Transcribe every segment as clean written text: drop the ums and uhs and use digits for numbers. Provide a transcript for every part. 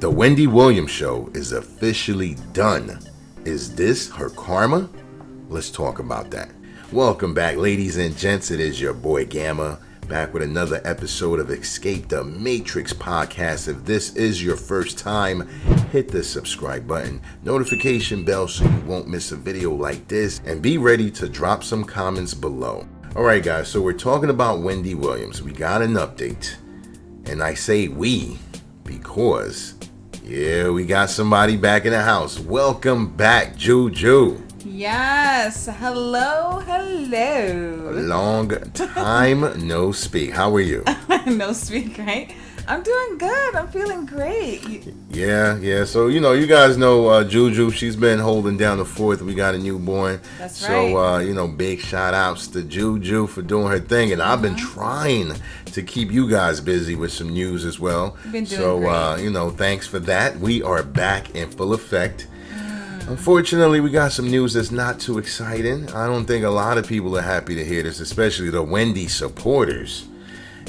The Wendy Williams Show is officially done. Is this her karma? Let's talk about that. Welcome back, ladies and gents. It is your boy Gamma, back with another episode of Escape the Matrix podcast. If this is your first time, hit the subscribe button, notification bell so you won't miss a video like this, and be ready to drop some comments below. Alright guys, so we're talking about Wendy Williams. We got an update. And I say we because, yeah, we got somebody back in the house. Welcome back, Juju. Yes. Hello. Long time no speak. How are you? No speak, right? I'm doing good. I'm feeling great. Yeah. So, you guys know Juju. She's been holding down the fort. We got a newborn. That's right. So, big shout outs to Juju for doing her thing. And I've been trying to keep you guys busy with some news as well. Been doing great. Thanks for that. We are back in full effect. Unfortunately, we got some news that's not too exciting. I don't think a lot of people are happy to hear this, especially the Wendy supporters.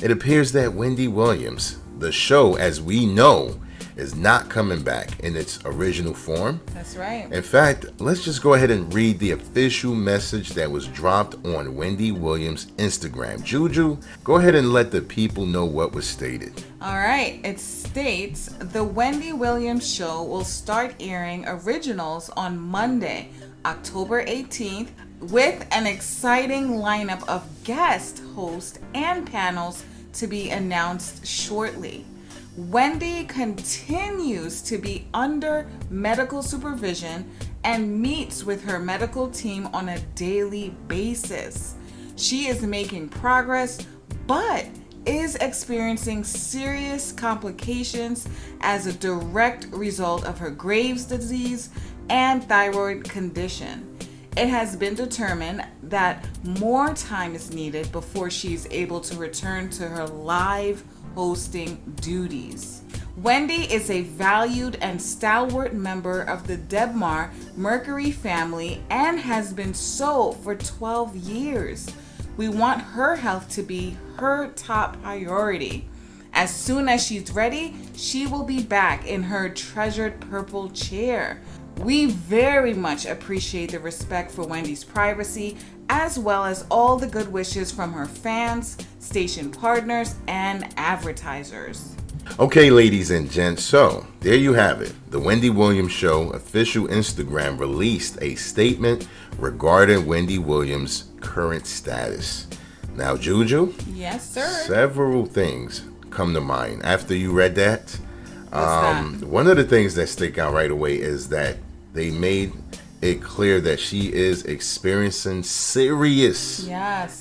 It appears that Wendy Williams, the show as we know, is not coming back in its original form. That's right. In fact, let's just go ahead and read the official message that was dropped on Wendy Williams' Instagram. Juju, go ahead and let the people know what was stated. All right. It states, the Wendy Williams Show will start airing originals on Monday, October 18th, with an exciting lineup of guest hosts and panels to be announced shortly. Wendy continues to be under medical supervision and meets with her medical team on a daily basis. She is making progress, but is experiencing serious complications as a direct result of her Graves' disease and thyroid condition. It has been determined that more time is needed before she's able to return to her live hosting duties. Wendy is a valued and stalwart member of the Debmar Mercury family and has been so for 12 years. We want her health to be her top priority. As soon as she's ready, she will be back in her treasured purple chair. We very much appreciate the respect for Wendy's privacy, as well as all the good wishes from her fans, station partners, and advertisers. Okay, ladies and gents, so there you have it. The Wendy Williams Show official Instagram released a statement regarding Wendy Williams' current status. Now, Juju? Yes, sir. Several things come to mind after you read that. What's that? One of the things that stick out right away is that they made it clear that she is experiencing serious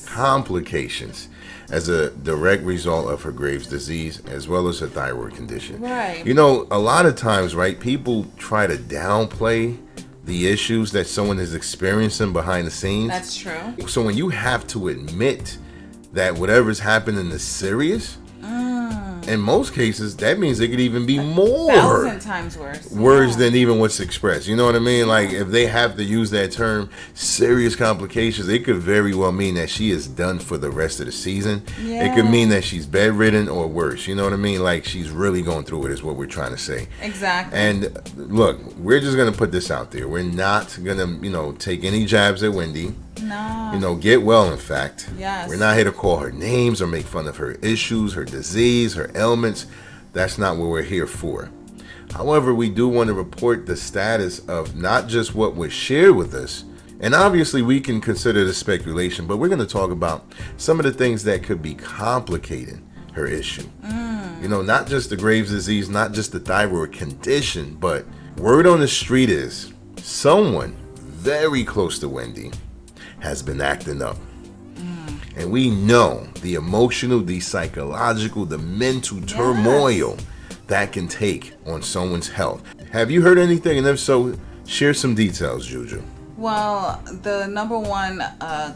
complications as a direct result of her Graves' disease as well as her thyroid condition. Right. A lot of times, right, people try to downplay the issues that someone is experiencing behind the scenes. That's true. So when you have to admit that whatever's happening is serious, in most cases, that means it could even be more 1,000 times worse than even what's expressed. You know what I mean? Like, if they have to use that term, serious complications, it could very well mean that she is done for the rest of the season. Yeah. It could mean that she's bedridden or worse. You know what I mean? Like, she's really going through it is what we're trying to say. Exactly. And look, we're just going to put this out there. We're not going to, take any jabs at Wendy. No. Get well, in fact. Yes. We're not here to call her names or make fun of her issues, her disease, her ailments. That's not what we're here for. However, we do want to report the status of not just what was shared with us, and obviously we can consider this speculation, but we're going to talk about some of the things that could be complicating her issue. Not just the Graves' disease, not just the thyroid condition, but word on the street is someone very close to Wendy has been acting up. And we know the emotional, the psychological, the mental turmoil that can take on someone's health. Have you heard anything? And if so, share some details, Juju. Well, the number one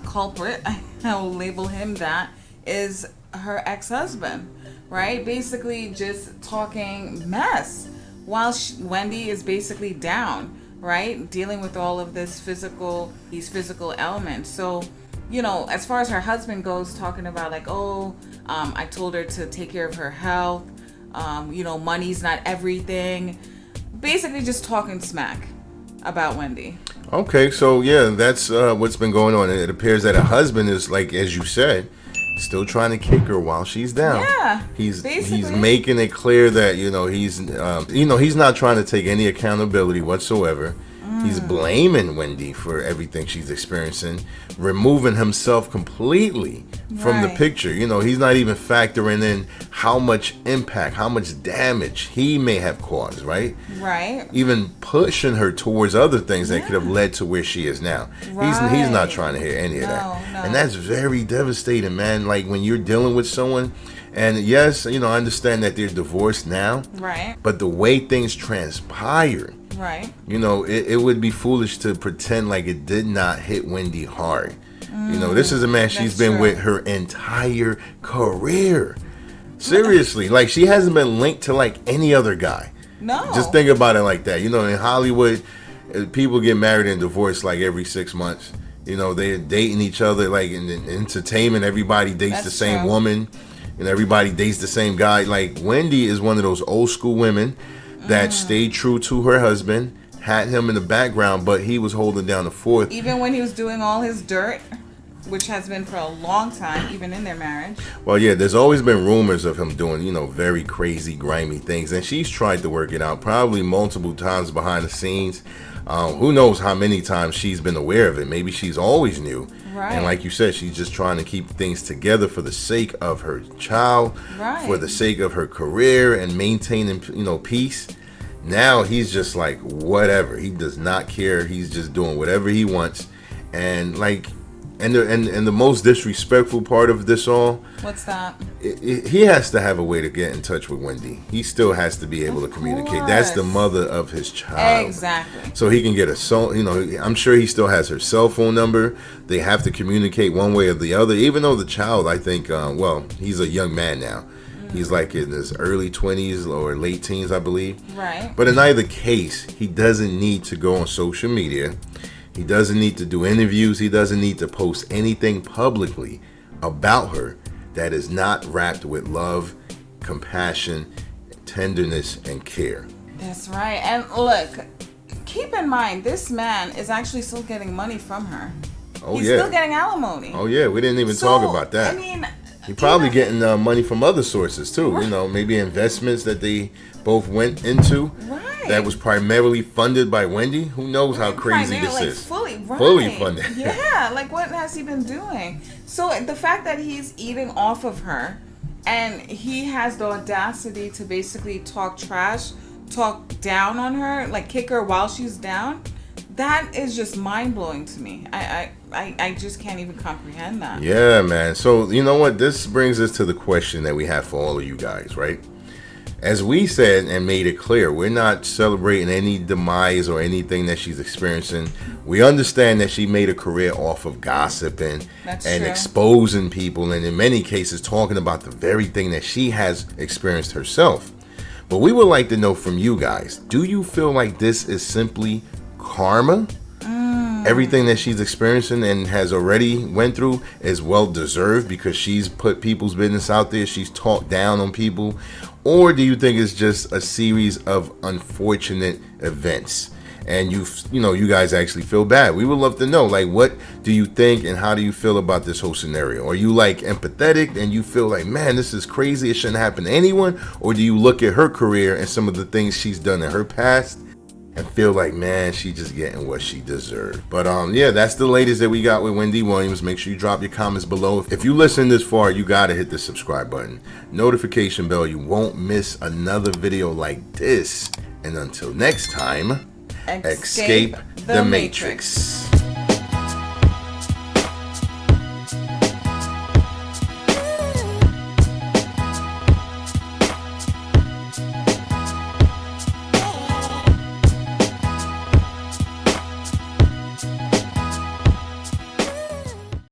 culprit, I will label him that, is her ex-husband, right? Basically just talking mess while Wendy is basically down, right? Dealing with all of these physical elements. So, as far as her husband goes, talking about like, I told her to take care of her health. Money's not everything. Basically just talking smack about Wendy. Okay, so yeah, that's what's been going on. It appears that her husband is, like, as you said, still trying to kick her while she's down. Yeah, he's basically. making it clear that he's not trying to take any accountability whatsoever. He's blaming Wendy for everything she's experiencing, removing himself completely from the picture. He's not even factoring in how much impact, how much damage he may have caused, right? Right. Even pushing her towards other things that could have led to where she is now. Right. He's not trying to hear any of that. No. And that's very devastating, man. Like, when you're dealing with someone, and yes, I understand that they're divorced now. Right. But the way things transpire, right. It would be foolish to pretend like it did not hit Wendy hard. This is a man she's been with her entire career. Seriously, like, she hasn't been linked to like any other guy. No. Just think about it like that. In Hollywood, people get married and divorced like every 6 months. They're dating each other. Like, in entertainment, everybody dates the same woman. Everybody dates the same guy. Like, Wendy is one of those old school women that stayed true to her husband, had him in the background, but he was holding down the fort. Even when he was doing all his dirt, which has been for a long time, even in their marriage. Well, yeah, there's always been rumors of him doing, very crazy, grimy things. And she's tried to work it out probably multiple times behind the scenes. Who knows how many times she's been aware of it. Maybe she's always knew. Right. And like you said, she's just trying to keep things together for the sake of her child, for the sake of her career, and maintaining, peace. Now he's just like, whatever. He does not care. He's just doing whatever he wants. And like, and the most disrespectful part of this all. What's that? He has to have a way to get in touch with Wendy. He still has to be able to communicate. That's the mother of his child. Exactly. So he can get I'm sure he still has her cell phone number. They have to communicate one way or the other. Even though the child, I think, he's a young man now. He's like in his early 20s or late teens, I believe. Right. But in either case, he doesn't need to go on social media. He doesn't need to do interviews. He doesn't need to post anything publicly about her that is not wrapped with love, compassion, tenderness, and care. That's right. And look, keep in mind, this man is actually still getting money from her. Oh, He's yeah. still getting alimony. Oh, yeah. We didn't even talk about that. I mean, He probably getting money from other sources, too. Right. Maybe investments that they both went into. Right. That was primarily funded by Wendy. Who knows how crazy this is? Fully funded. Yeah, like, what has he been doing? So the fact that he's eating off of her, and he has the audacity to basically talk trash, talk down on her, like kick her while she's down, that is just mind-blowing to me. I just can't even comprehend that. Yeah, man. So, you know what? This brings us to the question that we have for all of you guys, right? As we said and made it clear, we're not celebrating any demise or anything that she's experiencing. We understand that she made a career off of gossiping and exposing people, and in many cases talking about the very thing that she has experienced herself. But we would like to know from you guys, do you feel like this is simply karma? Everything that she's experiencing and has already went through is well deserved because she's put people's business out there, she's talked down on people? Or do you think it's just a series of unfortunate events and you guys actually feel bad? We would love to know, like, what do you think and how do you feel about this whole scenario? Are you like empathetic and you feel like, man, this is crazy, it shouldn't happen to anyone? Or do you look at her career and some of the things she's done in her past and feel like, man, she's just getting what she deserved? But yeah, that's the latest that we got with Wendy Williams. Make sure you drop your comments below. If you listen this far, you gotta hit the subscribe button, notification bell. You won't miss another video like this. And until next time, escape the Matrix.